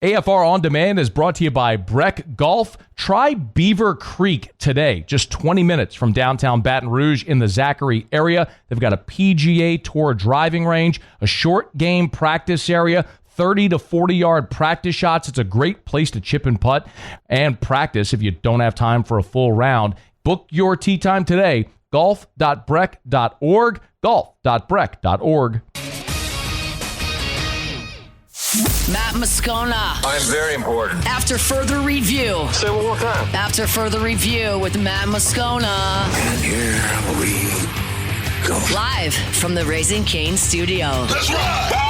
AFR On Demand is brought to you by Breck Golf. Try Beaver Creek today, just 20 minutes from downtown Baton Rouge in the Zachary area. They've got a PGA Tour driving range, a short game practice area, 30 to 40-yard practice shots. It's a great place to chip and putt and practice if you don't have time for a full round. Book your tee time today, golf.breck.org, golf.breck.org. Matt Moscona. I'm very important. After further review. Say it one more time. After further review with Matt Moscona. And here we go. Live from the Raising Cane studio. Let's ride!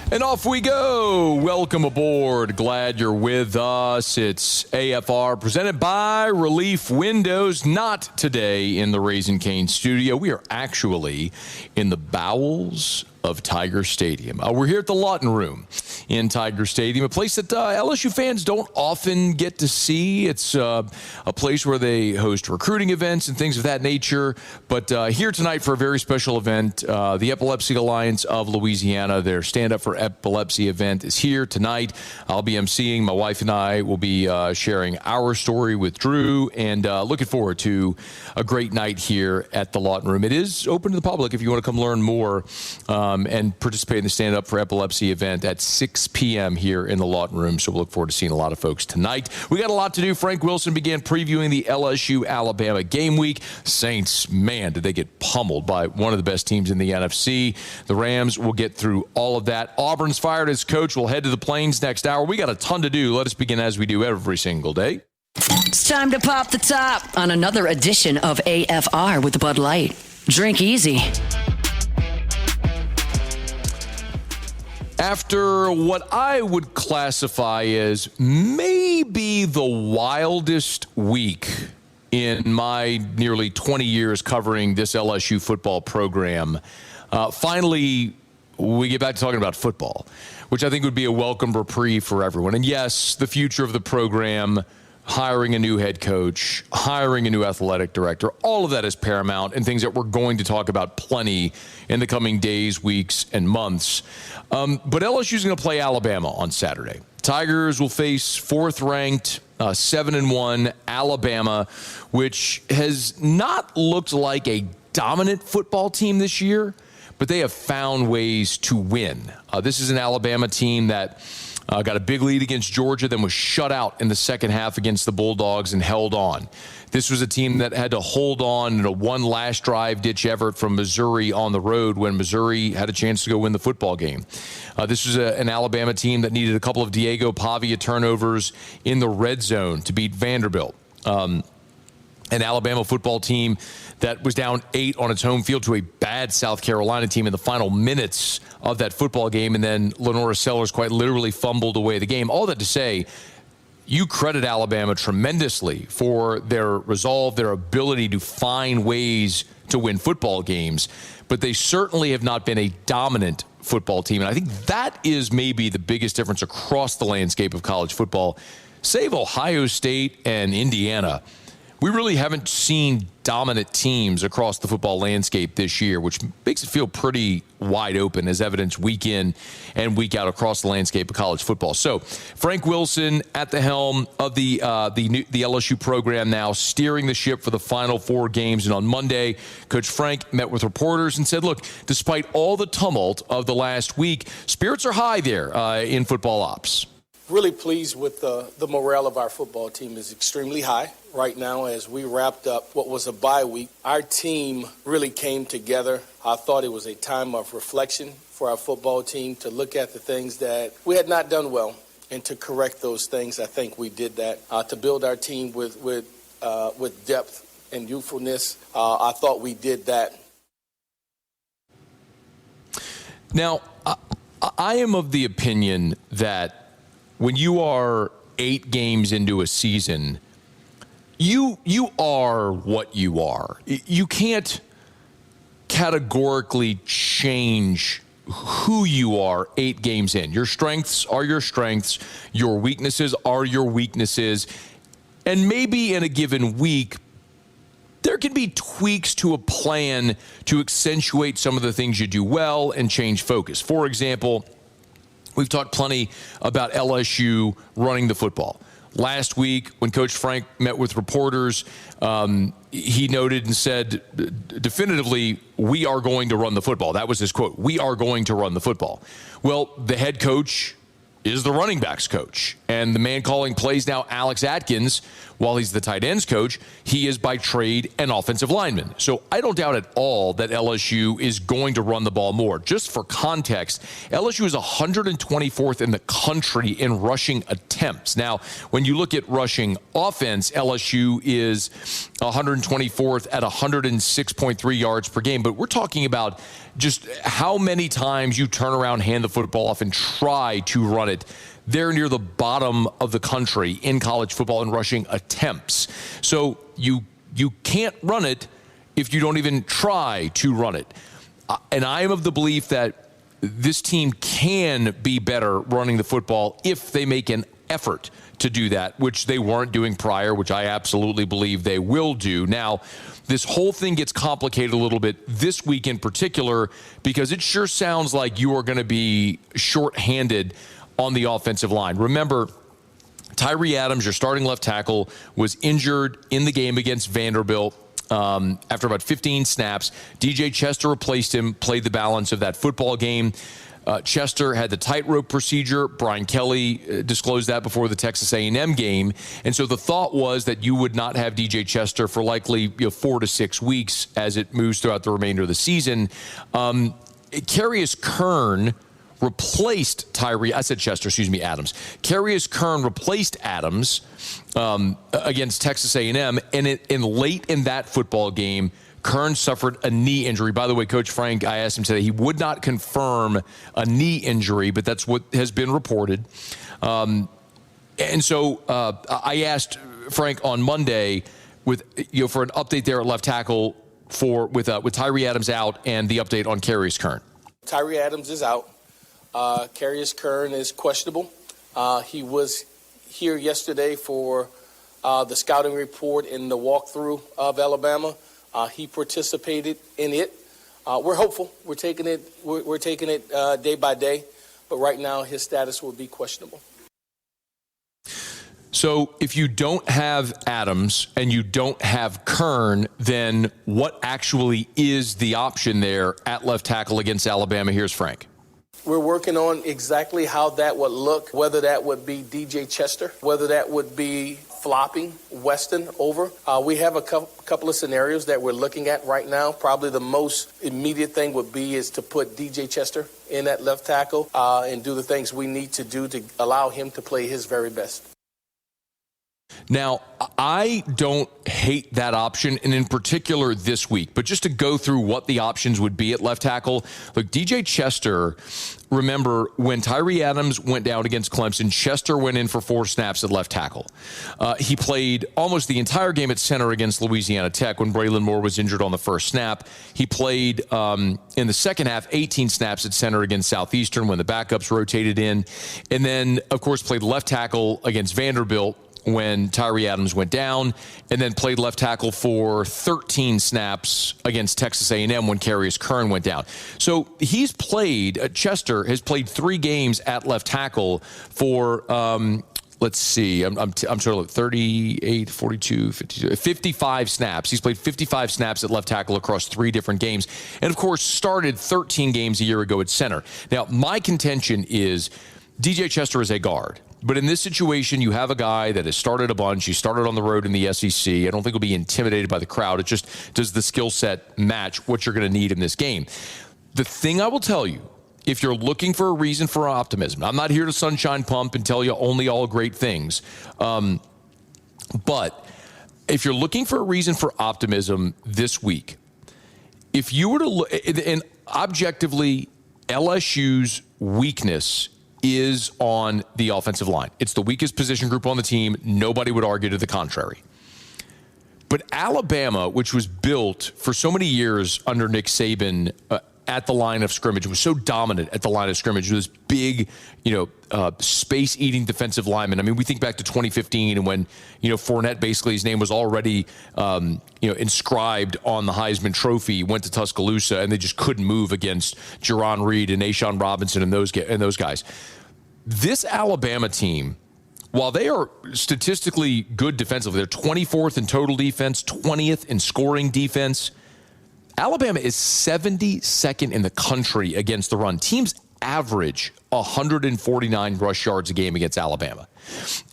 And off we go. Welcome aboard. Glad you're with us. It's AFR presented by Relief Windows. Not today in the Raising Cane studio. We are actually in the bowels of Tiger Stadium. We're here at the Lawton Room in Tiger Stadium, a place that LSU fans don't often get to see. It's a place where they host recruiting events and things of that nature. But here tonight for a very special event, the Epilepsy Alliance of Louisiana, their Stand Up for Epilepsy event is here tonight. I'll be emceeing. My wife and I will be sharing our story with Drew, and looking forward to a great night here at the Lawton Room. It is open to the public if you want to come learn more and participate in the Stand Up for Epilepsy event at 6 p.m. here in the Lawton Room. So we'll look forward to seeing a lot of folks tonight. We got a lot to do. Frank Wilson began previewing the LSU-Alabama game week. Saints, man, did they get pummeled by one of the best teams in the NFC. The Rams will get through all of that. Auburn's fired as coach. We'll head to the Plains next hour. We got a ton to do. Let us begin as we do every single day. It's time to pop the top on another edition of AFR with Bud Light. Drink easy. After what I would classify as maybe the wildest week in my nearly 20 years covering this LSU football program, finally we get back to talking about football, which I think would be a welcome reprieve for everyone. And yes, the future of the program, hiring a new head coach, hiring a new athletic director, all of that is paramount and things that we're going to talk about plenty in the coming days, weeks, and months. But LSU is going to play Alabama on Saturday. Tigers will face fourth-ranked, 7-1 Alabama, which has not looked like a dominant football team this year, but they have found ways to win. This is an Alabama team that got a big lead against Georgia, then was shut out in the second half against the Bulldogs and held on. This was a team that had to hold on in a one last drive ditch effort from Missouri on the road when Missouri had a chance to go win the football game. This was an Alabama team that needed a couple of Diego Pavia turnovers in the red zone to beat Vanderbilt. An Alabama football team that was down 8 on its home field to a bad South Carolina team in the final minutes of that football game, and then Lenora Sellers quite literally fumbled away the game. All that to say, you credit Alabama tremendously for their resolve, their ability to find ways to win football games, but they certainly have not been a dominant football team, and I think that is maybe the biggest difference across the landscape of college football. Save Ohio State and Indiana, we really haven't seen dominant teams across the football landscape this year, which makes it feel pretty wide open, as evidenced week in and week out across the landscape of college football. So Frank Wilson at the helm of the LSU program now, steering the ship for the final 4 games. And on Monday, Coach Frank met with reporters and said, look, despite all the tumult of the last week, spirits are high there in football ops. Really pleased with the morale of our football team is extremely high right now. As we wrapped up what was a bye week, our team really came together. I thought it was a time of reflection for our football team to look at the things that we had not done well and to correct those things. I think we did that. To build our team with depth and youthfulness, I thought we did that. Now, I am of the opinion that when you are 8 games into a season, you are what you are. You can't categorically change who you are 8 games in. Your strengths are your strengths. Your weaknesses are your weaknesses. And maybe in a given week, there can be tweaks to a plan to accentuate some of the things you do well and change focus. For example, we've talked plenty about LSU running the football. Last week, when Coach Frank met with reporters, he noted and said definitively, we are going to run the football. That was his quote. We are going to run the football. Well, the head coach is the running backs coach. And the man calling plays now, Alex Atkins, while he's the tight ends coach, he is by trade an offensive lineman. So I don't doubt at all that LSU is going to run the ball more. Just for context, LSU is 124th in the country in rushing attempts. Now, when you look at rushing offense, LSU is 124th at 106.3 yards per game. But we're talking about just how many times you turn around, hand the football off, and try to run it. They're near the bottom of the country in college football in rushing attempts. So you can't run it if you don't even try to run it. And I am of the belief that this team can be better running the football if they make an effort to do that, which they weren't doing prior, which I absolutely believe they will do. Now, this whole thing gets complicated a little bit this week in particular, because it sure sounds like you are going to be shorthanded on the offensive line. Remember, Tyree Adams, your starting left tackle, was injured in the game against Vanderbilt after about 15 snaps. DJ Chester replaced him, played the balance of that football game. Chester had the tightrope procedure. Brian Kelly disclosed that before the Texas A&M game. And so the thought was that you would not have DJ Chester for likely 4 to 6 weeks as it moves throughout the remainder of the season. Carius Curne replaced Adams. Carius Curne replaced Adams against Texas A&M. And in late in that football game, Curne suffered a knee injury. By the way, Coach Frank, I asked him today, he would not confirm a knee injury, but that's what has been reported. And so I asked Frank on Monday for an update there at left tackle with Tyree Adams out and the update on Carius Curne. Tyree Adams is out. Carius Curne is questionable. He was here yesterday for the scouting report in the walkthrough of Alabama. He participated in it. We're hopeful. We're taking it day by day, but right now his status will be questionable. So if you don't have Adams and you don't have Curne, then what actually is the option there at left tackle against Alabama? Here's Frank. We're working on exactly how that would look, whether that would be DJ Chester, whether that would be flopping Weston over. We have a couple of scenarios that we're looking at right now. Probably the most immediate thing would be is to put DJ Chester in at left tackle and do the things we need to do to allow him to play his very best. Now, I don't hate that option, and in particular this week, but just to go through what the options would be at left tackle, look, DJ Chester, remember when Tyree Adams went down against Clemson, Chester went in for 4 snaps at left tackle. He played almost the entire game at center against Louisiana Tech when Braylon Moore was injured on the first snap. He played in the second half 18 snaps at center against Southeastern when the backups rotated in, and then, of course, played left tackle against Vanderbilt when Tyree Adams went down, and then played left tackle for 13 snaps against Texas A&M when Carius Curne went down. So Chester has played 3 games at left tackle for, let's see, I'm sort of 38, 42, 52, 55 snaps. He's played 55 snaps at left tackle across 3 different games, and of course started 13 games a year ago at center. Now, my contention is DJ Chester is a guard. But in this situation, you have a guy that has started a bunch. He started on the road in the SEC. I don't think he'll be intimidated by the crowd. It just, does the skill set match what you're going to need in this game? The thing I will tell you, if you're looking for a reason for optimism, I'm not here to sunshine pump and tell you only all great things. But if you're looking for a reason for optimism this week, if you were to look, and objectively, LSU's weakness is on the offensive line. It's the weakest position group on the team. Nobody would argue to the contrary. But Alabama, which was built for so many years under Nick Saban at the line of scrimmage, was so dominant at the line of scrimmage, with this big, space-eating defensive lineman. I mean, we think back to 2015 and when, Fournette, basically his name was already, inscribed on the Heisman Trophy, went to Tuscaloosa, and they just couldn't move against Jerron Reed and Ashawn Robinson and those guys. This Alabama team, while they are statistically good defensively, they're 24th in total defense, 20th in scoring defense. Alabama is 72nd in the country against the run. Teams average 149 rush yards a game against Alabama.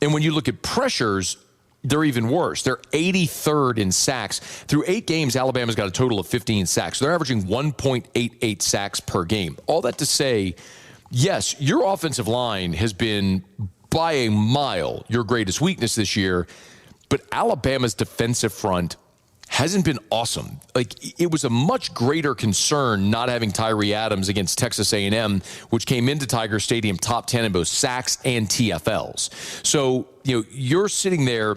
And when you look at pressures, they're even worse. They're 83rd in sacks. Through 8 games, Alabama's got a total of 15 sacks. So they're averaging 1.88 sacks per game. All that to say, yes, your offensive line has been by a mile your greatest weakness this year, but Alabama's defensive front hasn't been awesome. Like, it was a much greater concern not having Tyree Adams against Texas A&M, which came into Tiger Stadium top 10 in both sacks and TFLs. So, you're sitting there,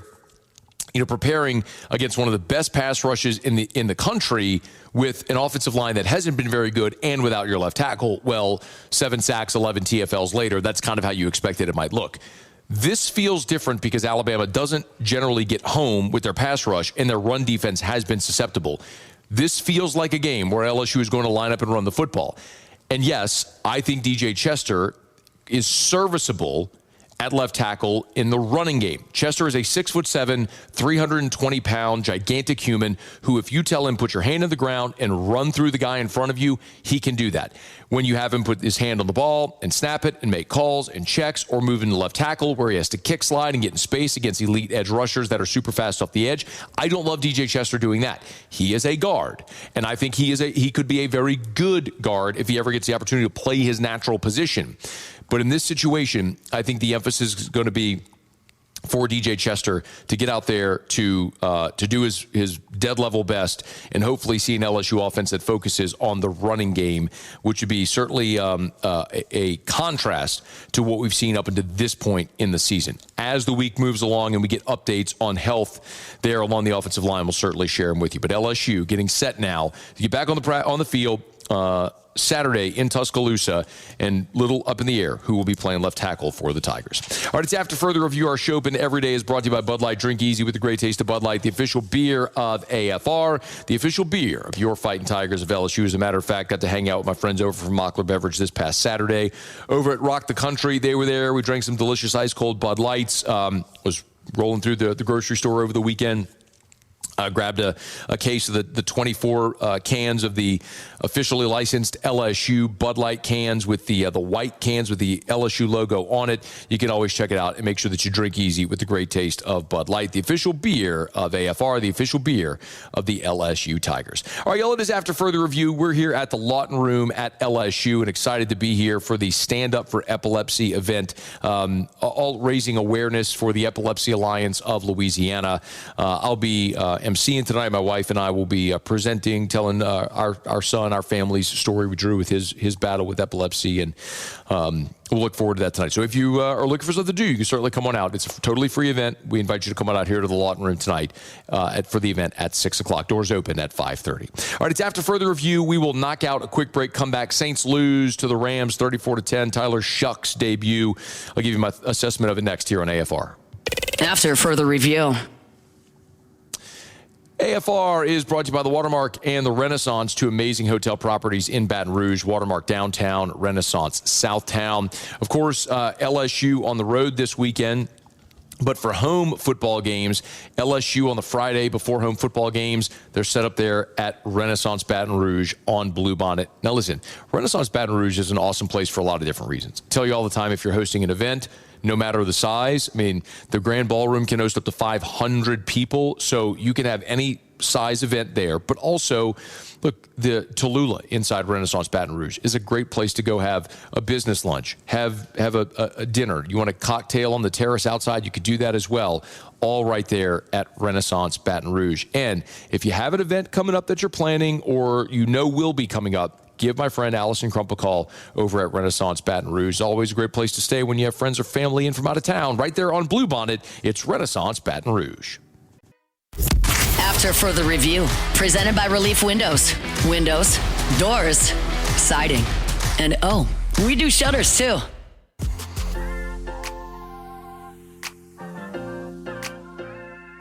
preparing against one of the best pass rushes in the country with an offensive line that hasn't been very good and without your left tackle. Well, 7 sacks, 11 TFLs later, that's kind of how you expected it might look. This feels different because Alabama doesn't generally get home with their pass rush, and their run defense has been susceptible. This feels like a game where LSU is going to line up and run the football. And yes, I think DJ Chester is serviceable at left tackle in the running game. Chester is a 6'7", 320-pound, gigantic human who, if you tell him, put your hand on the ground and run through the guy in front of you, he can do that. When you have him put his hand on the ball and snap it and make calls and checks, or move into left tackle where he has to kick slide and get in space against elite edge rushers that are super fast off the edge, I don't love DJ Chester doing that. He is a guard, and I think he could be a very good guard if he ever gets the opportunity to play his natural position. But in this situation, I think the emphasis is going to be for DJ Chester to get out there to do his dead level best and hopefully see an LSU offense that focuses on the running game, which would be certainly a contrast to what we've seen up until this point in the season. As the week moves along and we get updates on health there along the offensive line, we'll certainly share them with you. But LSU getting set now to get back on the field Saturday in Tuscaloosa, and little up in the air who will be playing left tackle for the Tigers. All right, it's After Further Review. Our show open every day is brought to you by Bud Light. Drink easy with the great taste of Bud Light, the official beer of AFR, the official beer of your Fighting Tigers of LSU. As a matter of fact, got to hang out with my friends over from Mockler Beverage this past Saturday over at Rock the Country. They were there. We drank some delicious ice cold Bud Lights. Was rolling through the grocery store over the weekend. Grabbed a case of the 24 cans of the officially licensed LSU Bud Light cans with the white cans with the LSU logo on it. You can always check it out and make sure that you drink easy with the great taste of Bud Light, the official beer of AFR, the official beer of the LSU Tigers. All right, y'all, it is After Further Review. We're here at the Lawton Room at LSU and excited to be here for the Stand Up for Epilepsy event, all raising awareness for the Epilepsy Alliance of Louisiana. I'll be emceeing tonight. My wife and I will be presenting, telling our son, our family's story with Drew with his battle with epilepsy, and we'll look forward to that tonight. So if you are looking for something to do, you can certainly come on out. It's a totally free event. We invite you to come on out here to the Lawton Room tonight for the event at 6 o'clock. Doors open at 5:30. All right, it's After Further Review. We will knock out a quick break, come back. Saints lose to the Rams 34-10. Tyler Shuck's debut. I'll give you my assessment of it next here on AFR. After Further Review. AFR is brought to you by the Watermark and the Renaissance, 2 amazing hotel properties in Baton Rouge. Watermark downtown, Renaissance Southtown. Of course, LSU on the road this weekend. But for home football games, LSU on the Friday before home football games, they're set up there at Renaissance Baton Rouge on Bluebonnet. Now listen, Renaissance Baton Rouge is an awesome place for a lot of different reasons. I tell you all the time, if you're hosting an event, no matter the size, I mean, the Grand Ballroom can host up to 500 people, so you can have any size event there. But also, look, the Tallulah inside Renaissance Baton Rouge is a great place to go have a business lunch, have a dinner. You want a cocktail on the terrace outside, you could do that as well. All right there at Renaissance Baton Rouge. And if you have an event coming up that you're planning or will be coming up, give my friend Allison Crump a call over at Renaissance Baton Rouge. It's always a great place to stay when you have friends or family in from out of town. Right there on Bluebonnet, it's Renaissance Baton Rouge. After Further Review, presented by Relief Windows. Windows, doors, siding. And oh, we do shutters too.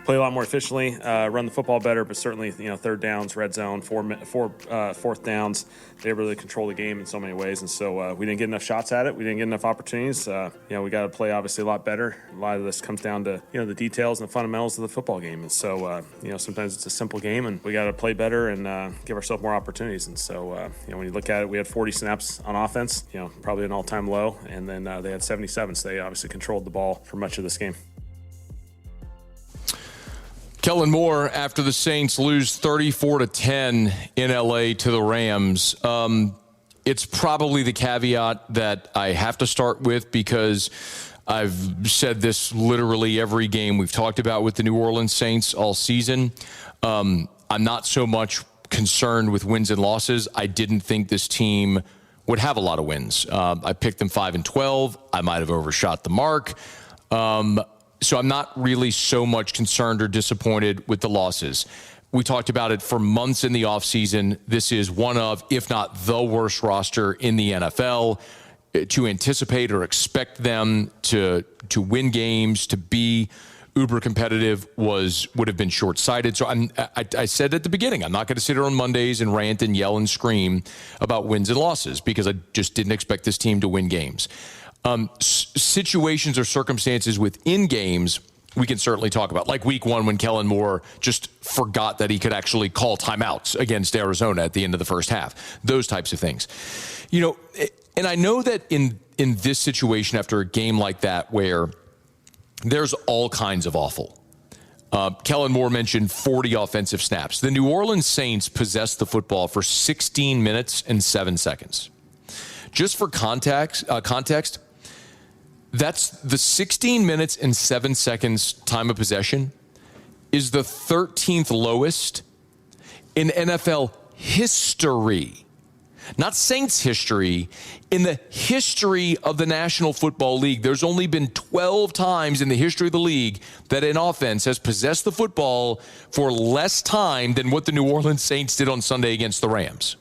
Play a lot more efficiently, run the football better, but certainly, third downs, red zone, fourth downs, they really control the game in so many ways. And so we didn't get enough shots at it. We didn't get enough opportunities. We got to play obviously a lot better. A lot of this comes down to, the details and the fundamentals of the football game. And so, sometimes it's a simple game and we got to play better and give ourselves more opportunities. And so, when you look at it, we had 40 snaps on offense, probably an all-time low. And then they had 77. So they obviously controlled the ball for much of this game. Kellen Moore, after the Saints lose 34-10 in LA to the Rams, it's probably the caveat that I have to start with because I've said this literally every game we've talked about with the New Orleans Saints all season. I'm not so much concerned with wins and losses. I didn't think this team would have a lot of wins. I picked them 5-12. I might have overshot the mark. So I'm not really so much concerned or disappointed with the losses. We talked about it for months in the offseason. This is one of, if not the worst roster in the NFL. To anticipate or expect them to win games, to be uber competitive would have been short-sighted. So I said at the beginning, I'm not going to sit here on Mondays and rant and yell and scream about wins and losses because I just didn't expect this team to win games. Situations or circumstances within games we can certainly talk about, like week one when Kellen Moore just forgot that he could actually call timeouts against Arizona at the end of the first half, those types of things. And I know that in this situation after a game like that where there's all kinds of awful. Kellen Moore mentioned 40 offensive snaps. The New Orleans Saints possessed the football for 16 minutes and 7 seconds. Just for context, that's the 16 minutes and 7 seconds time of possession is the 13th lowest in NFL history. Not Saints history, in the history of the National Football League. There's only been 12 times in the history of the league that an offense has possessed the football for less time than what the New Orleans Saints did on Sunday against the Rams.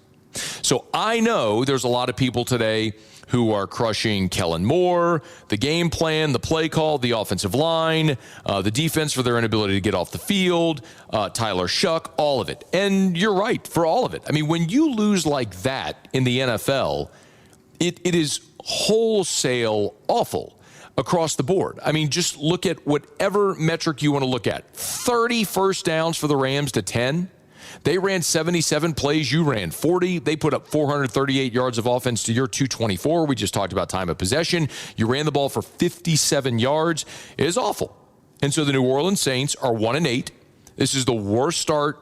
So I know there's a lot of people today who are crushing Kellen Moore, the game plan, the play call, the offensive line, the defense for their inability to get off the field, Tyler Shuck, all of it. And you're right for all of it. I mean, when you lose like that in the NFL, it is wholesale awful across the board. I mean, just look at whatever metric you want to look at. 30 first downs for the Rams to 10. They ran 77 plays. You ran 40. They put up 438 yards of offense to your 224. We just talked about time of possession. You ran the ball for 57 yards. It is awful. And so the New Orleans Saints are 1-8. This is the worst start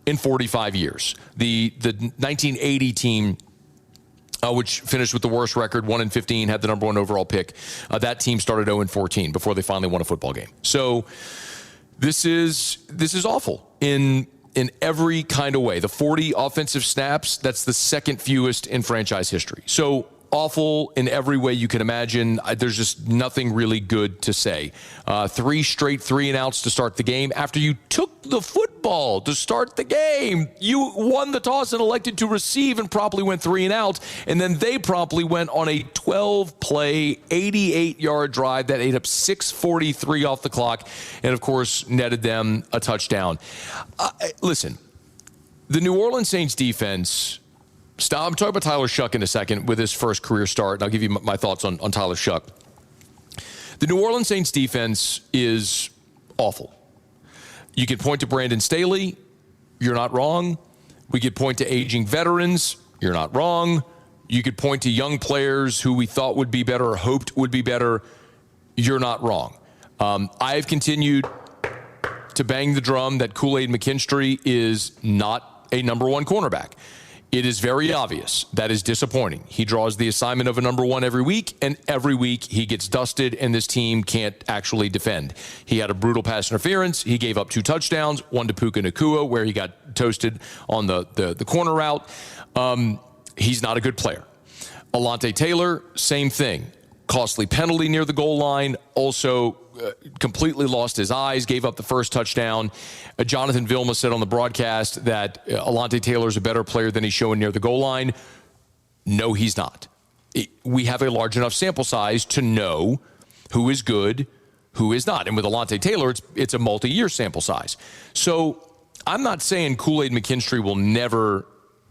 in 45 years. The 1980 team, which finished with the worst record, 1-15, had the number one overall pick. That team started 0-14 before they finally won a football game. So this is awful in every kind of way. The 40 offensive snaps, that's the second fewest in franchise history. So awful in every way you can imagine. There's just nothing really good to say. 3 straight 3-and-outs to start the game. After you took the football to start the game, you won the toss and elected to receive and promptly went 3-and-out. And then they promptly went on a 12-play, 88-yard drive that ate up 6:43 off the clock and, of course, netted them a touchdown. Listen, the New Orleans Saints defense... I'm talking about Tyler Shuck in a second with his first career start, and I'll give you my thoughts on Tyler Shuck. The New Orleans Saints defense is awful. You can point to Brandon Staley. You're not wrong. We could point to aging veterans. You're not wrong. You could point to young players who we thought would be better or hoped would be better. You're not wrong. I have continued to bang the drum that Kool-Aid McKinstry is not a number one cornerback. It is very obvious. That is disappointing. He draws the assignment of a number one every week, and every week he gets dusted, and this team can't actually defend. He had a brutal pass interference. He gave up 2 touchdowns, one to Puka Nacua, where he got toasted on the corner route. He's not a good player. Alontae Taylor, same thing. Costly penalty near the goal line. Also completely lost his eyes, gave up the first touchdown. Jonathan Vilma said on the broadcast that Alontae Taylor is a better player than he's showing near the goal line. No, he's not. We have a large enough sample size to know who is good, who is not. And with Alontae Taylor, it's a multi-year sample size. So I'm not saying Kool-Aid McKinstry will never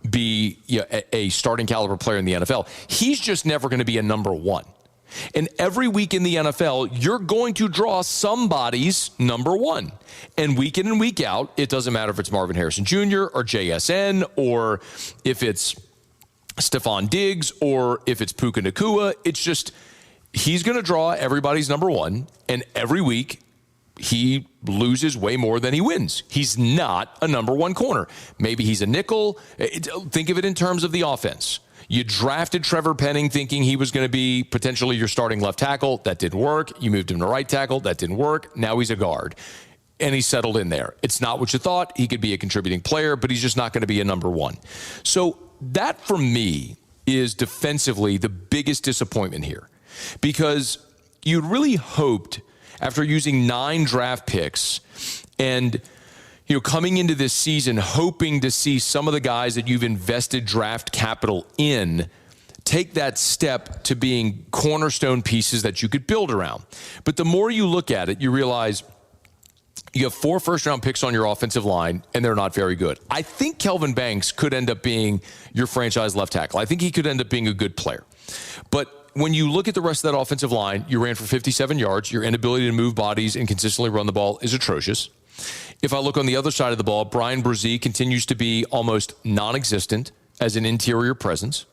be a starting caliber player in the NFL. He's just never going to be a number one. And every week in the NFL, you're going to draw somebody's number one. And week in and week out, it doesn't matter if it's Marvin Harrison Jr. or JSN, or if it's Stephon Diggs, or if it's Puka Nacua. It's just, he's going to draw everybody's number one. And every week, he loses way more than he wins. He's not a number one corner. Maybe he's a nickel. Think of it in terms of the offense. You drafted Trevor Penning thinking he was going to be potentially your starting left tackle. That didn't work. You moved him to right tackle. That didn't work. Now he's a guard. And he's settled in there. It's not what you thought. He could be a contributing player, but he's just not going to be a number one. So that, for me, is defensively the biggest disappointment here. Because you'd really hoped, after using 9 draft picks and coming into this season, hoping to see some of the guys that you've invested draft capital in take that step to being cornerstone pieces that you could build around. But the more you look at it, you realize you have 4 first-round picks on your offensive line, and they're not very good. I think Kelvin Banks could end up being your franchise left tackle. I think he could end up being a good player. But when you look at the rest of that offensive line, you ran for 57 yards. Your inability to move bodies and consistently run the ball is atrocious. If I look on the other side of the ball, Brian Brzee continues to be almost non-existent as an interior presence.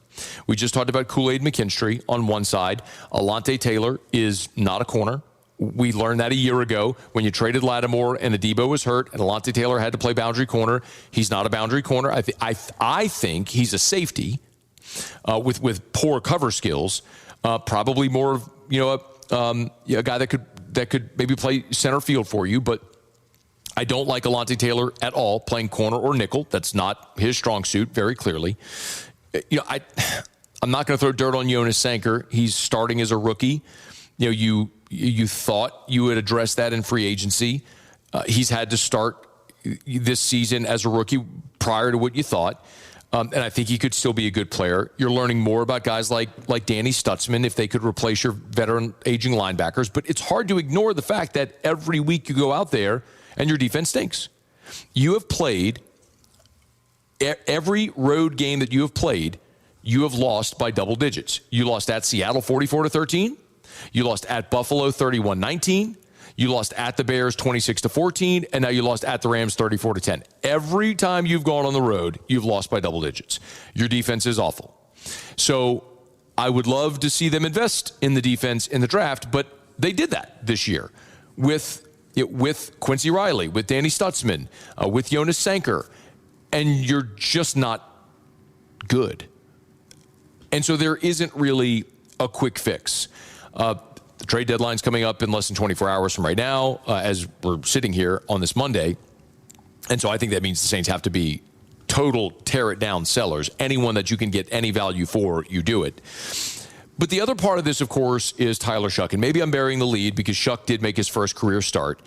We just talked about Kool-Aid McKinstry on one side. Alontae Taylor is not a corner. We learned that a year ago when you traded Lattimore and Adebo was hurt and Alontae Taylor had to play boundary corner. He's not a boundary corner. I think he's a safety with poor cover skills. Probably more of a guy that could maybe play center field for you, but I don't like Alontae Taylor at all playing corner or nickel. That's not his strong suit, very clearly. I'm not going to throw dirt on Jonas Sanker. He's starting as a rookie. You thought you would address that in free agency. He's had to start this season as a rookie prior to what you thought. And I think he could still be a good player. You're learning more about guys like Danny Stutzman, if they could replace your veteran aging linebackers. But it's hard to ignore the fact that every week you go out there and your defense stinks. You have played every road game that you have played, you have lost by double digits. You lost at Seattle 44-13. You lost at Buffalo 31-19. You lost at the Bears 26-14, and now you lost at the Rams 34-10. Every time you've gone on the road, you've lost by double digits. Your defense is awful. So I would love to see them invest in the defense in the draft, but they did that this year with Quincy Riley, with Danny Stutzman, with Jonas Sanker, and you're just not good. And so there isn't really a quick fix. The trade deadline's coming up in less than 24 hours from right now, as we're sitting here on this Monday. And so I think that means the Saints have to be total tear-it-down sellers. Anyone that you can get any value for, you do it. But the other part of this, of course, is Tyler Shough. And maybe I'm burying the lead because Shough did make his first career start.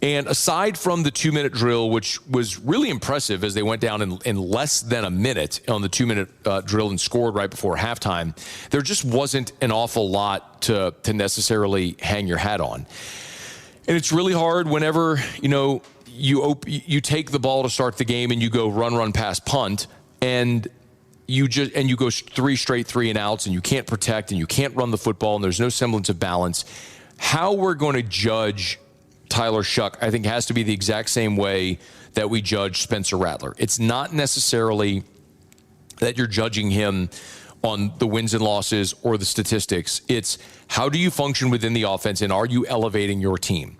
And aside from the 2-minute drill, which was really impressive as they went down in less than a minute on the 2-minute drill and scored right before halftime, there just wasn't an awful lot to necessarily hang your hat on. And it's really hard whenever, you take the ball to start the game and you go run, pass, punt, and you go 3 straight 3-and-outs, and you can't protect and you can't run the football, and there's no semblance of balance. How we're going to judge Tyler Shough, I think, has to be the exact same way that we judge Spencer Rattler. It's not necessarily that you're judging him on the wins and losses or the statistics. It's how do you function within the offense, and are you elevating your team?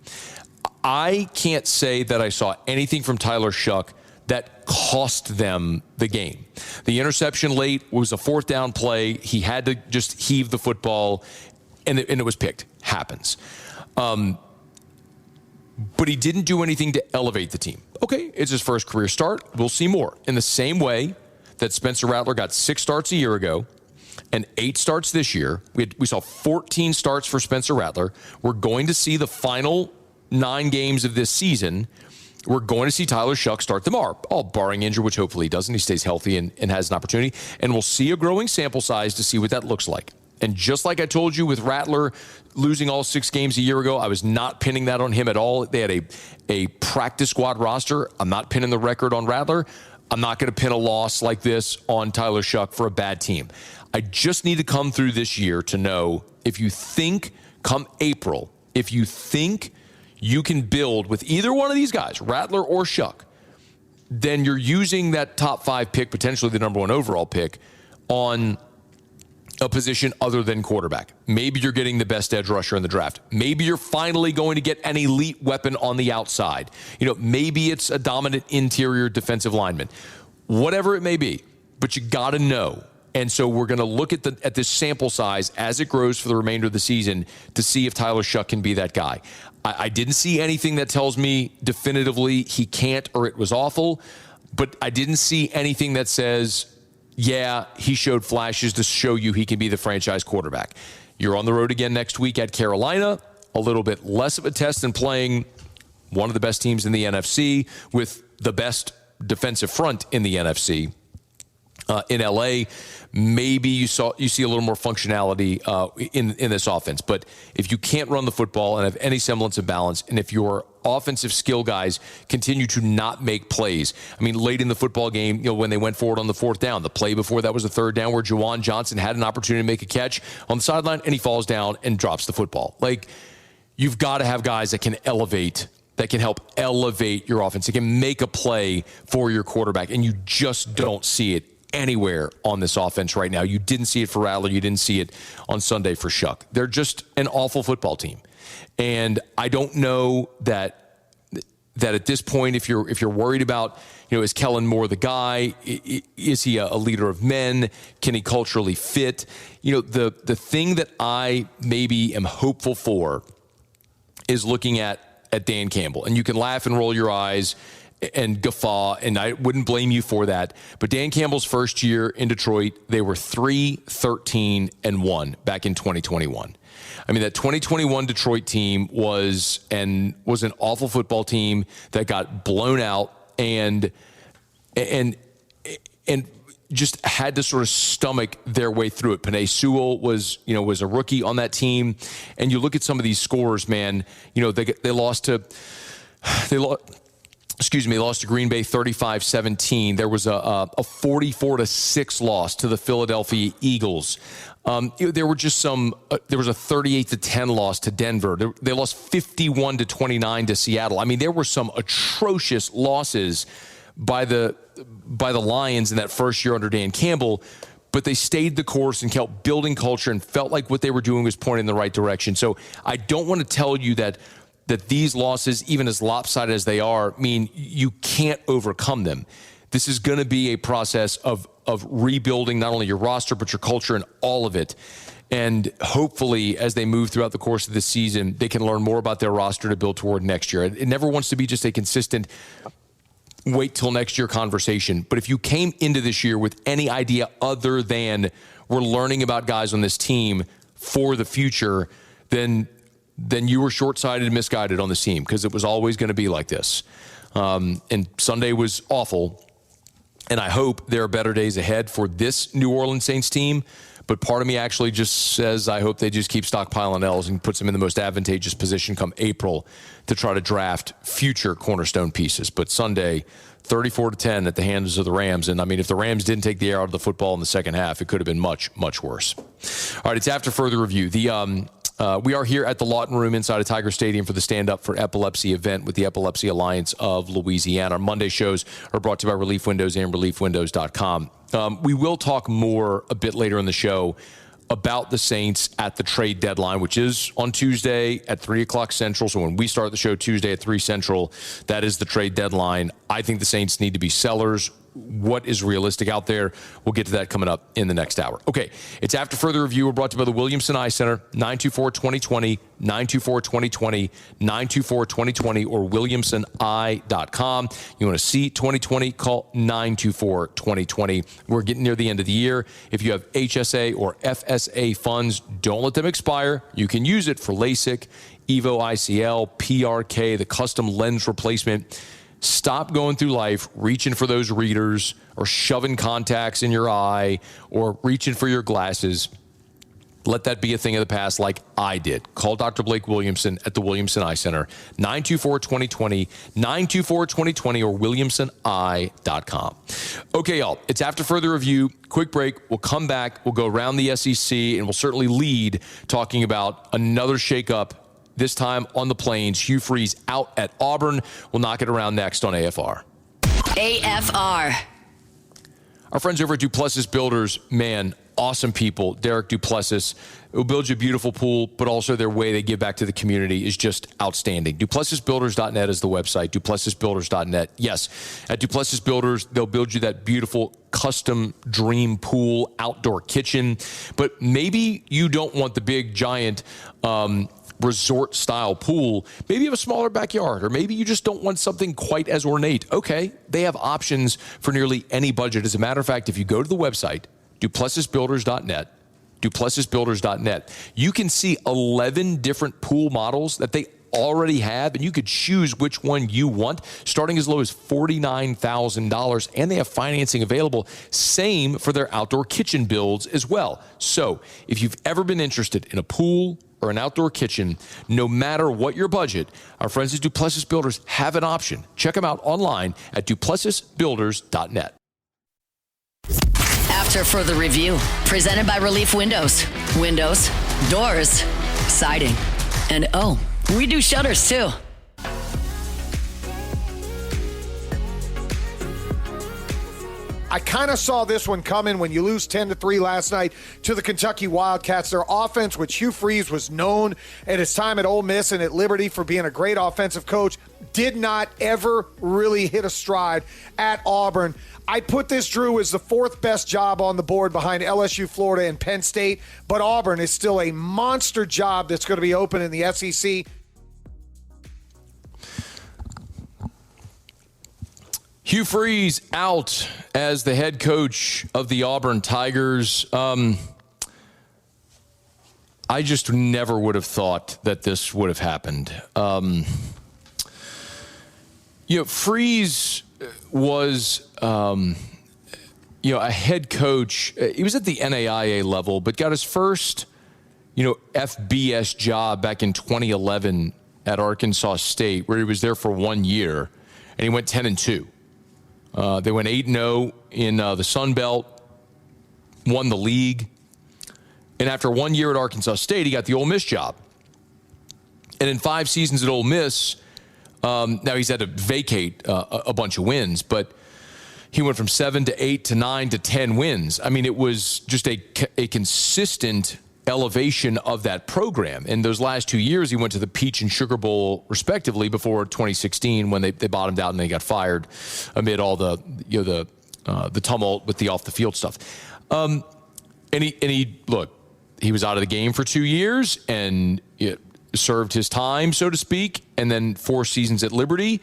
I can't say that I saw anything from Tyler Shough that cost them the game. The interception late was a 4th down play. He had to just heave the football, and it was picked. Happens. But he didn't do anything to elevate the team. Okay, it's his first career start. We'll see more. In the same way that Spencer Rattler got 6 starts a year ago and 8 starts this year, we saw 14 starts for Spencer Rattler. We're going to see the final 9 games of this season we're going to see Tyler Shuck start tomorrow, all barring injury, which hopefully he doesn't. He stays healthy and has an opportunity. And we'll see a growing sample size to see what that looks like. And just like I told you with Rattler losing all 6 games a year ago, I was not pinning that on him at all. They had a practice squad roster. I'm not pinning the record on Rattler. I'm not going to pin a loss like this on Tyler Shuck for a bad team. I just need to come through this year to know if you think come April, if you think you can build with either one of these guys, Rattler or Shuck, then you're using that top 5 pick, potentially the number 1 overall pick, on a position other than quarterback. Maybe you're getting the best edge rusher in the draft. Maybe you're finally going to get an elite weapon on the outside. Maybe it's a dominant interior defensive lineman. Whatever it may be, but you got to know. And so we're going to look at this sample size as it grows for the remainder of the season to see if Tyler Shuck can be that guy. I didn't see anything that tells me definitively he can't or it was awful, but I didn't see anything that says, yeah, he showed flashes to show you he can be the franchise quarterback. You're on the road again next week at Carolina, a little bit less of a test than playing one of the best teams in the NFC with the best defensive front in the NFC. In LA, maybe you see a little more functionality in this offense. But if you can't run the football and have any semblance of balance, and if your offensive skill guys continue to not make plays, I mean, late in the football game, when they went forward on the 4th down, the play before that was a 3rd down where Juwan Johnson had an opportunity to make a catch on the sideline, and he falls down and drops the football. Like, you've got to have guys that can elevate, that can help elevate your offense. That can make a play for your quarterback, and you just don't see it anywhere on this offense right now. You didn't see it for Rattler. You didn't see it on Sunday for Shuck. They're just an awful football team. And I don't know that at this point, if you're worried about, is Kellen Moore the guy? Is he a leader of men? Can he culturally fit? The thing that I maybe am hopeful for is looking at Dan Campbell. And you can laugh and roll your eyes and guffaw, and I wouldn't blame you for that. But Dan Campbell's first year in Detroit, they were 3-13-1 back in 2021. I mean, that 2021 Detroit team was an awful football team that got blown out and just had to sort of stomach their way through it. Penei Sewell was a rookie on that team, and you look at some of these scores, man. They lost to Green Bay 35-17. There was a 44-6 loss to the Philadelphia Eagles. There was a 38-10 loss to Denver. They lost 51-29 to Seattle. I mean, there were some atrocious losses by the Lions in that first year under Dan Campbell, but they stayed the course and kept building culture and felt like what they were doing was pointing in the right direction. So I don't want to tell you that these losses, even as lopsided as they are, mean you can't overcome them. This is going to be a process of rebuilding not only your roster, but your culture and all of it. And hopefully, as they move throughout the course of this season, they can learn more about their roster to build toward next year. It never wants to be just a consistent wait till next year conversation. But if you came into this year with any idea other than we're learning about guys on this team for the future, then you were short-sighted and misguided on this team, because it was always going to be like this. And Sunday was awful, and I hope there are better days ahead for this New Orleans Saints team. But part of me actually just says I hope they just keep stockpiling L's and puts them in the most advantageous position come April to try to draft future cornerstone pieces. But Sunday, 34-10 at the hands of the Rams. And, I mean, if the Rams didn't take the air out of the football in the second half, it could have been much, much worse. All right, it's after further review. We are here at the Lawton Room inside of Tiger Stadium for the Stand Up for Epilepsy event with the Epilepsy Alliance of Louisiana. Our Monday shows are brought to you by Relief Windows and ReliefWindows.com. We will talk more a bit later in the show about the Saints at the trade deadline, which is on Tuesday at 3 o'clock Central. So when we start the show Tuesday at 3 Central, that is the trade deadline. I think the Saints need to be sellers. What is realistic out there? We'll get to that coming up in the next hour. Okay, it's after further review. We're brought to you by the Williamson Eye Center, 924-2020, 924-2020, 924-2020, or williamsoneye.com. You want to see 2020, call 924-2020. We're getting near the end of the year. If you have HSA or FSA funds, don't let them expire. You can use it for LASIK, EVO ICL, PRK, the custom lens replacement. Stop going through life reaching for those readers or shoving contacts in your eye or reaching for your glasses. Let that be a thing of the past like I did. Call Dr. Blake Williamson at the Williamson Eye Center, 924-2020, 924-2020, or williamsoneye.com. Okay, y'all, it's after further review. Quick break. We'll come back. We'll go around the SEC, and we'll certainly lead talking about another shakeup, this time on the Plains. Hugh Freeze out at Auburn. We'll knock it around next on AFR. AFR. Our friends over at Duplessis Builders, man, awesome people. Derek Duplessis will build you a beautiful pool, but also their way they give back to the community is just outstanding. DuplessisBuilders.net is the website. DuplessisBuilders.net. Yes, at Duplessis Builders, they'll build you that beautiful custom dream pool, outdoor kitchen. But maybe you don't want the big, giant resort-style pool. Maybe you have a smaller backyard, or maybe you just don't want something quite as ornate. Okay, they have options for nearly any budget. As a matter of fact, if you go to the website, DuplessisBuilders.net, DuplessisBuilders.net, you can see 11 different pool models that they already have, and you could choose which one you want, starting as low as $49,000, and they have financing available. Same for their outdoor kitchen builds as well. So if you've ever been interested in a pool or an outdoor kitchen, no matter what your budget, our friends at Duplessis Builders have an option. Check them out online at DuplessisBuilders.net. After further review, presented by Relief Windows. Windows, doors, siding, and oh, we do shutters too. I kind of saw this one coming when you lose 10-3 last night to the Kentucky Wildcats. Their offense, which Hugh Freeze was known at his time at Ole Miss and at Liberty for being a great offensive coach, did not ever really hit a stride at Auburn. I put this, Drew, as the fourth best job on the board behind LSU, Florida, and Penn State, but Auburn is still a monster job that's going to be open in the SEC. Hugh Freeze out as the head coach of the Auburn Tigers. I just never would have thought that this would have happened. Freeze was, a head coach. He was at the NAIA level, but got his first, FBS job back in 2011 at Arkansas State, where he was there for 1 year, and he went 10-2. They went 8-0 in the Sun Belt, won the league. And after 1 year at Arkansas State, he got the Ole Miss job. And in 5 seasons at Ole Miss, now he's had to vacate a bunch of wins, but he went from 7 to 8 to 9 to 10 wins. I mean, it was just a consistent elevation of that program. In those last 2 years, he went to the Peach and Sugar Bowl, respectively, before 2016 when they bottomed out and they got fired amid all the tumult with the off the field stuff. And he was out of the game for 2 years and served his time, so to speak. And then 4 seasons at Liberty,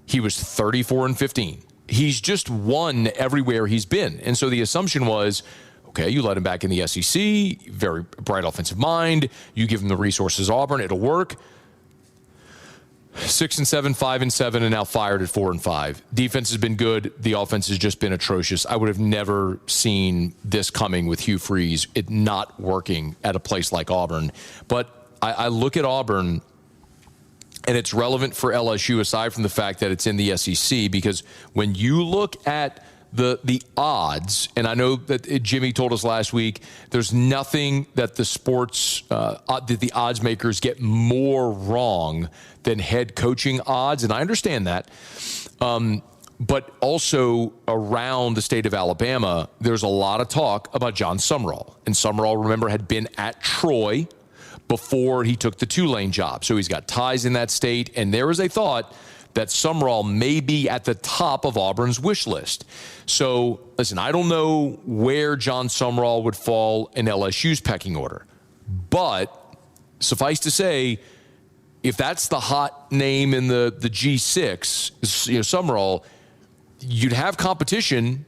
he was 34-15. He's just won everywhere he's been. And so the assumption was, okay, you let him back in the SEC, very bright offensive mind. You give him the resources, Auburn, it'll work. 6-7, 5-7, and now fired at 4-5. Defense has been good. The offense has just been atrocious. I would have never seen this coming with Hugh Freeze, it not working at a place like Auburn. But I look at Auburn, and it's relevant for LSU aside from the fact that it's in the SEC, because when you look at the odds, and I know that Jimmy told us last week, there's nothing that the sports, that the odds makers get more wrong than head coaching odds, and I understand that. But also around the state of Alabama, there's a lot of talk about John Sumrall. And Sumrall, remember, had been at Troy before he took the Tulane job. So he's got ties in that state, and there is a thought that Sumrall may be at the top of Auburn's wish list. So, listen, I don't know where John Sumrall would fall in LSU's pecking order. But suffice to say, if that's the hot name in the G6, Sumrall, you'd have competition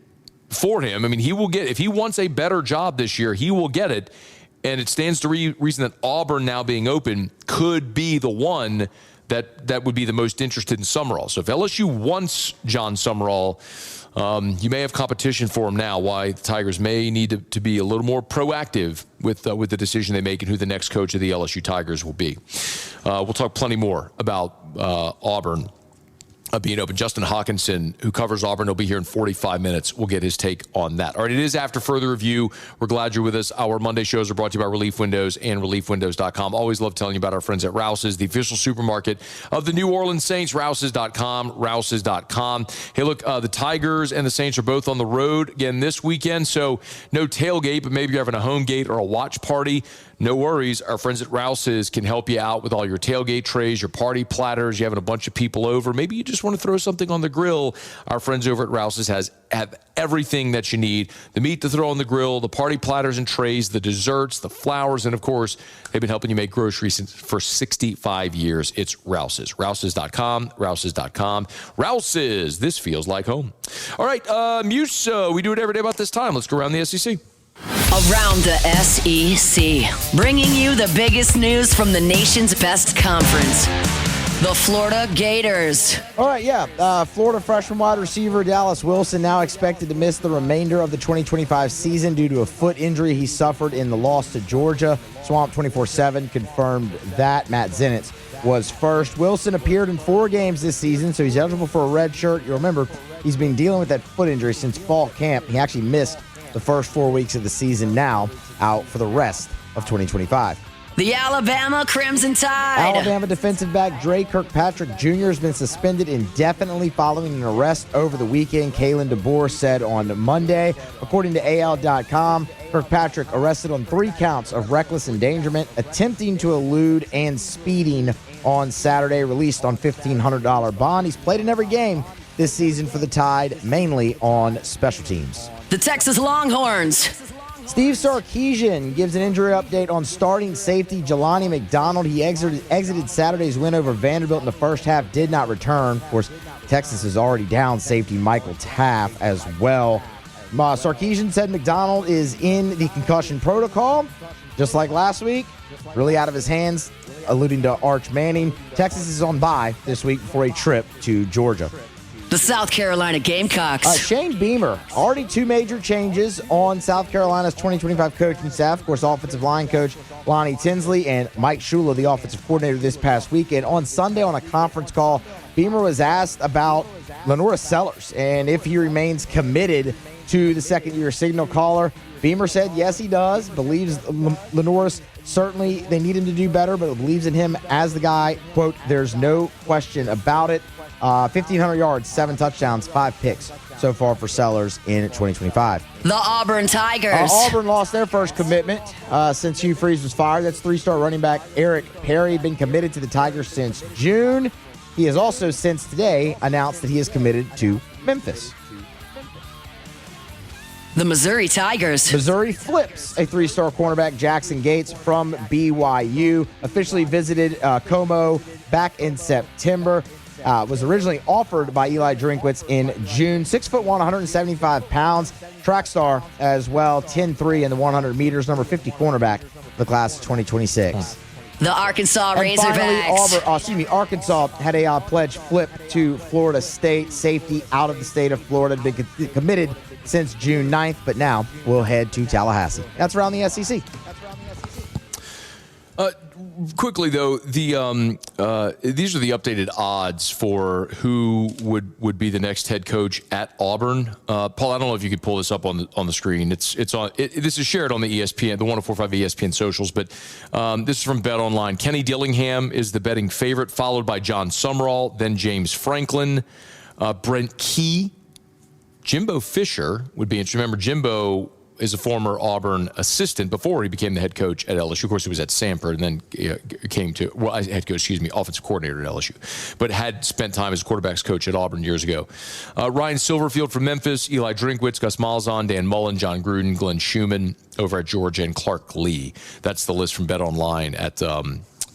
for him. I mean, he will get, if he wants a better job this year, he will get it. And it stands to reason that Auburn now being open could be the one that would be the most interested in Summerall. So if LSU wants John Summerall, you may have competition for him now. Why the Tigers may need to be a little more proactive with the decision they make and who the next coach of the LSU Tigers will be. We'll talk plenty more about Auburn being open. Justin Hawkinson, who covers Auburn, will be here in 45 minutes. We'll get his take on that. All right, it is After Further Review. We're glad you're with us. Our Monday shows are brought to you by Relief Windows and ReliefWindows.com. Always love telling you about our friends at Rouse's, the official supermarket of the New Orleans Saints. Rouse's.com, Rouse's.com. Hey, look, the Tigers and the Saints are both on the road again this weekend, so no tailgate, but maybe you're having a home gate or a watch party. No worries. Our friends at Rouse's can help you out with all your tailgate trays, your party platters. You're having a bunch of people over. Maybe you just want to throw something on the grill. Our friends over at Rouse's have everything that you need. The meat to throw on the grill, the party platters and trays, the desserts, the flowers, and, of course, they've been helping you make groceries for 65 years. It's Rouse's. Rouse's.com, Rouse's.com. Rouse's. This feels like home. All right, Muse, we do it every day about this time. Let's go around the SEC. Around the SEC, bringing you the biggest news from the nation's best conference, the Florida Gators. All right, Florida freshman wide receiver Dallas Wilson now expected to miss the remainder of the 2025 season due to a foot injury he suffered in the loss to Georgia. Swamp 24/7 confirmed that. Matt Zenitz was first. Wilson appeared in 4 games this season, so he's eligible for a red shirt. You remember, he's been dealing with that foot injury since fall camp. He actually missed the first 4 weeks of the season, now out for the rest of 2025. The Alabama Crimson Tide. Alabama defensive back Dre Kirkpatrick Jr. has been suspended indefinitely following an arrest over the weekend, Kalen DeBoer said on Monday. According to AL.com, Kirkpatrick arrested on 3 counts of reckless endangerment, attempting to elude, and speeding on Saturday, released on $1,500 bond. He's played in every game this season for the Tide, mainly on special teams. The Texas Longhorns. Steve Sarkisian gives an injury update on starting safety Jelani McDonald. He exited Saturday's win over Vanderbilt in the first half, did not return. Of course, Texas is already down safety Michael Taft as well. Sarkisian said McDonald is in the concussion protocol, just like last week. Really out of his hands, alluding to Arch Manning. Texas is on bye this week before a trip to Georgia. The South Carolina Gamecocks. Shane Beamer, already 2 major changes on South Carolina's 2025 coaching staff. Of course, offensive line coach Lonnie Tinsley and Mike Shula, the offensive coordinator, this past weekend. On Sunday on a conference call, Beamer was asked about Lenora Sellers and if he remains committed to the second-year signal caller. Beamer said yes, he does, believes Lenore's certainly they need him to do better, but believes in him as the guy. Quote, there's no question about it. 1,500 yards, 7 touchdowns, 5 picks so far for Sellers in 2025. The Auburn Tigers. Auburn lost their first commitment since Hugh Freeze was fired. That's 3-star running back Eric Perry, been committed to the Tigers since June. He has also since today announced that he is committed to Memphis. The Missouri Tigers. Missouri flips a 3-star cornerback Jackson Gates from BYU. Officially visited Como back in September. Was originally offered by Eli Drinkwitz in June. 6'1", 175 pounds. Track star as well, 10'3" in the 100 meters. Number 50 cornerback for the class of 2026. The Arkansas And Razorbacks. finally, Arkansas had a pledge flip to Florida State. Safety out of the state of Florida. Been committed since June 9th, but now we'll head to Tallahassee. That's around the SEC. Quickly, though, these are the updated odds for who would be the next head coach at Auburn. Paul, I don't know if you could pull this up on the screen. This is shared on the ESPN, the 104.5 ESPN socials, but this is from Bet Online. Kenny Dillingham is the betting favorite, followed by John Summerall, then James Franklin, Brent Key, Jimbo Fisher would be interesting. Remember, Jimbo is a former Auburn assistant before he became the head coach at LSU. Of course, he was at Samford and then came to, offensive coordinator at LSU, but had spent time as a quarterback's coach at Auburn years ago. Ryan Silverfield from Memphis, Eli Drinkwitz, Gus Malzahn, Dan Mullen, John Gruden, Glenn Schumann over at Georgia, and Clark Lee. That's the list from Bet Online at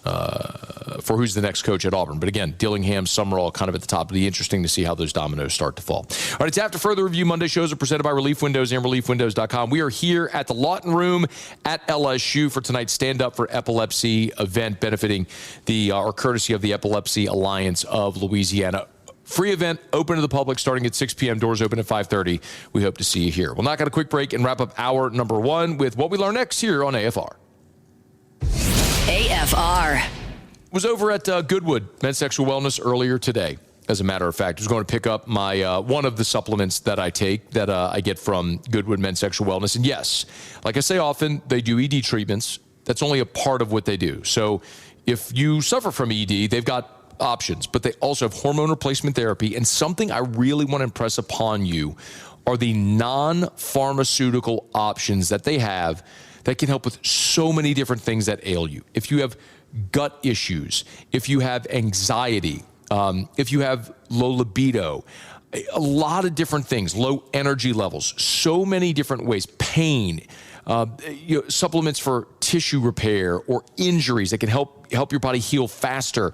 for who's the next coach at Auburn. But again, Dillingham, Summerall kind of at the top. It'll be interesting to see how those dominoes start to fall. All right, it's After Further Review. Monday shows are presented by Relief Windows and ReliefWindows.com. We are here at the Lawton Room at LSU for tonight's Stand Up for Epilepsy event benefiting or courtesy of the Epilepsy Alliance of Louisiana. Free event, open to the public, starting at 6 p.m. Doors open at 5:30. We hope to see you here. We'll knock out a quick break and wrap up hour number 1 with what we learn next here on AFR. AFR. Was over at Goodwood Men's Sexual Wellness earlier today. As a matter of fact, I was going to pick up my one of the supplements that I take that I get from Goodwood Men's Sexual Wellness. And yes, like I say often, they do ED treatments. That's only a part of what they do. So if you suffer from ED, they've got options, but they also have hormone replacement therapy. And something I really want to impress upon you are the non-pharmaceutical options that they have that can help with so many different things that ail you. If you have gut issues, if you have anxiety, if you have low libido, a lot of different things, low energy levels, so many different ways, pain, supplements for tissue repair or injuries that can help your body heal faster.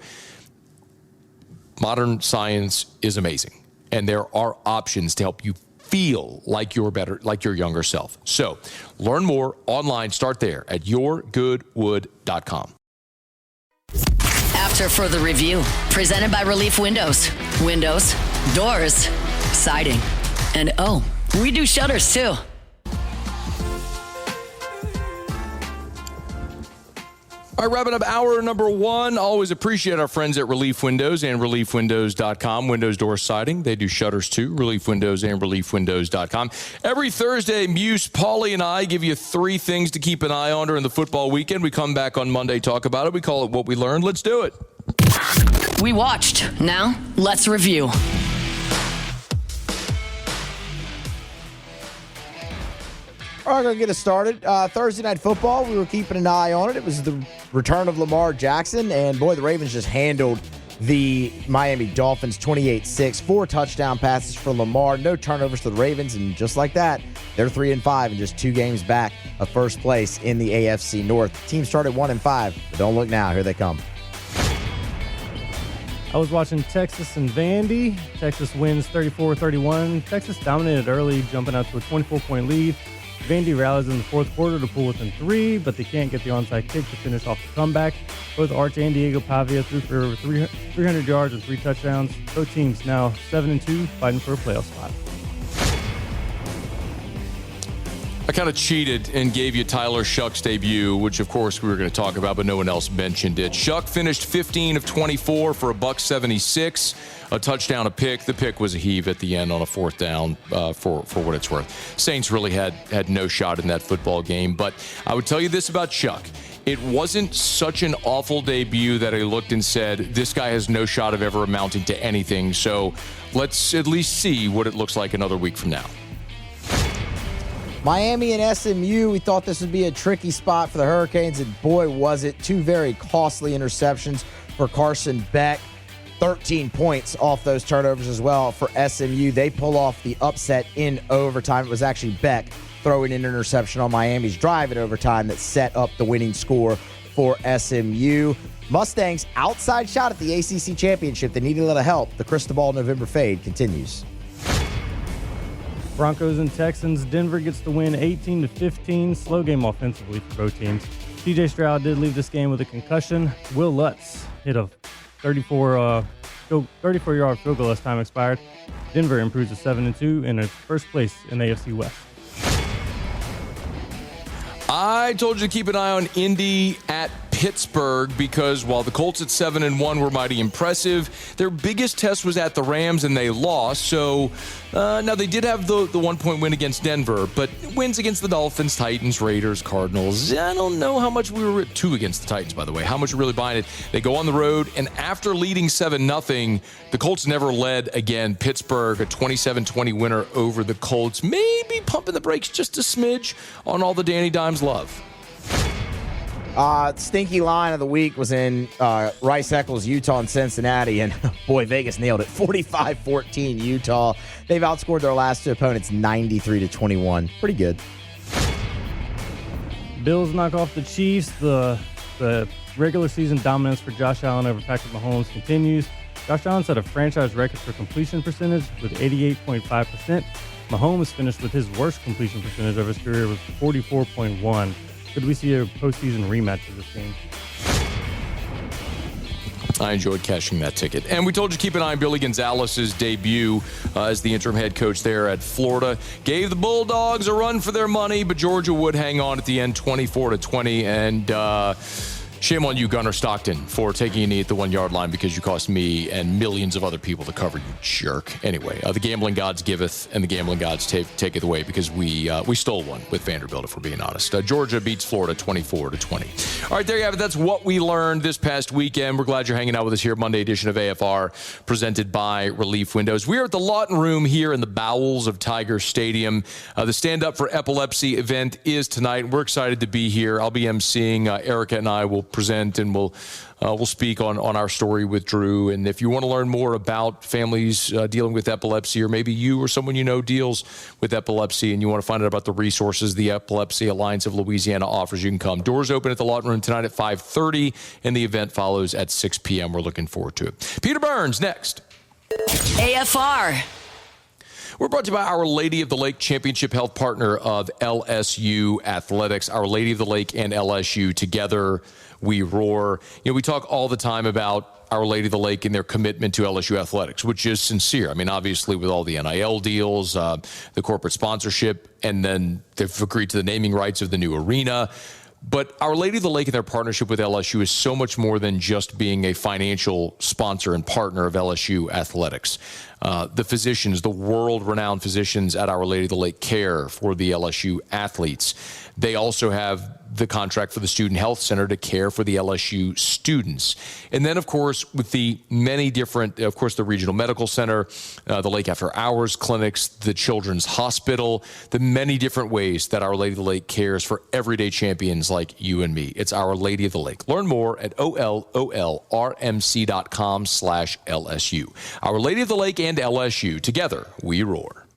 Modern science is amazing, and there are options to help you feel like you're better, like your younger self. So learn more online. Start there at yourgoodwood.com. After Further Review, presented by Relief Windows. Windows, doors, siding, and we do shutters too. All right, wrapping up hour number 1. Always appreciate our friends at Relief Windows and ReliefWindows.com. Windows, door, siding. They do shutters too. Relief Windows and ReliefWindows.com. Every Thursday, Muse, Paulie, and I give you 3 things to keep an eye on during the football weekend. We come back on Monday, talk about it. We call it What We Learned. Let's do it. We watched. Now, let's review. All right, going to get us started. Thursday Night Football, we were keeping an eye on it. It was the return of Lamar Jackson, and boy, the Ravens just handled the Miami Dolphins 28-6. 4 touchdown passes for Lamar, no turnovers for the Ravens, and just like that, they're 3-5 and just 2 games back of first place in the AFC North. The team started 1-5, but don't look now. Here they come. I was watching Texas and Vandy. Texas wins 34-31. Texas dominated early, jumping out to a 24-point lead. Vandy rallies in the fourth quarter to pull within 3, but they can't get the onside kick to finish off the comeback. Both Arch and Diego Pavia threw for over 300 yards and 3 touchdowns. Both teams now 7-2, fighting for a playoff spot. I kind of cheated and gave you Tyler Shuck's debut, which of course we were going to talk about, but no one else mentioned it. Shuck finished 15 of 24 for $176, a touchdown, a pick. The pick was a heave at the end on a 4th down for what it's worth. Saints really had no shot in that football game, but I would tell you this about Shuck. It wasn't such an awful debut that I looked and said, this guy has no shot of ever amounting to anything. So let's at least see what it looks like another week from now. Miami and SMU, we thought this would be a tricky spot for the Hurricanes, and boy, was it. 2 very costly interceptions for Carson Beck. 13 points off those turnovers as well for SMU. They pull off the upset in overtime. It was actually Beck throwing an interception on Miami's drive in overtime that set up the winning score for SMU. Mustangs outside shot at the ACC championship. They needed a little help. The Cristobal November fade continues. Broncos and Texans. Denver gets the win 18-15. Slow game offensively for both teams. CJ Stroud did leave this game with a concussion. Will Lutz hit a 34-yard field goal as time expired. Denver improves to 7-2 and is first place in the AFC West. I told you to keep an eye on Indy at Pittsburgh because while the Colts at 7-1 were mighty impressive, their biggest test was at the Rams and they lost. So now they did have the 1-point win against Denver, but wins against the Dolphins, Titans, Raiders, Cardinals. I don't know how much we were at 2 against the Titans, by the way, how much we're really buying it. They go on the road, and after leading 7-0, the Colts never led again. Pittsburgh, a 27-20 winner over the Colts. Maybe pumping the brakes just a smidge on all the Danny Dimes love. Stinky line of the week was in Rice Eccles, Utah, and Cincinnati, and boy, Vegas nailed it. 45-14 Utah. They've outscored their last 2 opponents 93-21. Pretty good. Bills knock off the Chiefs. The Regular season dominance for Josh Allen over Patrick Mahomes continues. Josh Allen set a franchise record for completion percentage with 88.5%. Mahomes finished with his worst completion percentage of his career with 44.1%. Could we see a postseason rematch of this game? I enjoyed cashing that ticket. And we told you to keep an eye on Billy Gonzalez's debut as the interim head coach there at Florida. Gave the Bulldogs a run for their money, but Georgia would hang on at the end 24-20. And shame on you, Gunnar Stockton, for taking a knee at the 1-yard line because you cost me and millions of other people the cover, you jerk. Anyway, the gambling gods giveth and the gambling gods taketh away because we stole one with Vanderbilt, if we're being honest. Georgia beats Florida 24-20. All right, there you have it. That's what we learned this past weekend. We're glad you're hanging out with us here. Monday edition of AFR presented by Relief Windows. We are at the Lawton Room here in the bowels of Tiger Stadium. The Stand Up for Epilepsy event is tonight. We're excited to be here. I'll be emceeing. Erica and I will present and we'll speak on our story with Drew. And if you want to learn more about families dealing with epilepsy, or maybe you or someone you know deals with epilepsy and you want to find out about the resources the Epilepsy Alliance of Louisiana offers, you can come. Doors open at the Lawton Room tonight at 5:30 and the event follows at 6 p.m. We're looking forward to it. Peter Burns next. AFR. We're brought to you by Our Lady of the Lake, championship health partner of LSU Athletics. Our Lady of the Lake and LSU, together we roar. You know, we talk all the time about Our Lady of the Lake and their commitment to LSU athletics, which is sincere. I mean, obviously with all the NIL deals, the corporate sponsorship, and then they've agreed to the naming rights of the new arena. But Our Lady of the Lake and their partnership with LSU is so much more than just being a financial sponsor and partner of LSU athletics. The physicians, the world-renowned physicians at Our Lady of the Lake care for the LSU athletes. They also have the contract for the Student Health Center to care for the LSU students. And then, of course, with the many different, of course, the Regional Medical Center, the Lake After Hours clinics, the Children's Hospital, the many different ways that Our Lady of the Lake cares for everyday champions like you and me. It's Our Lady of the Lake. Learn more at ololrmc.com/LSU. Our Lady of the Lake and LSU, together we roar.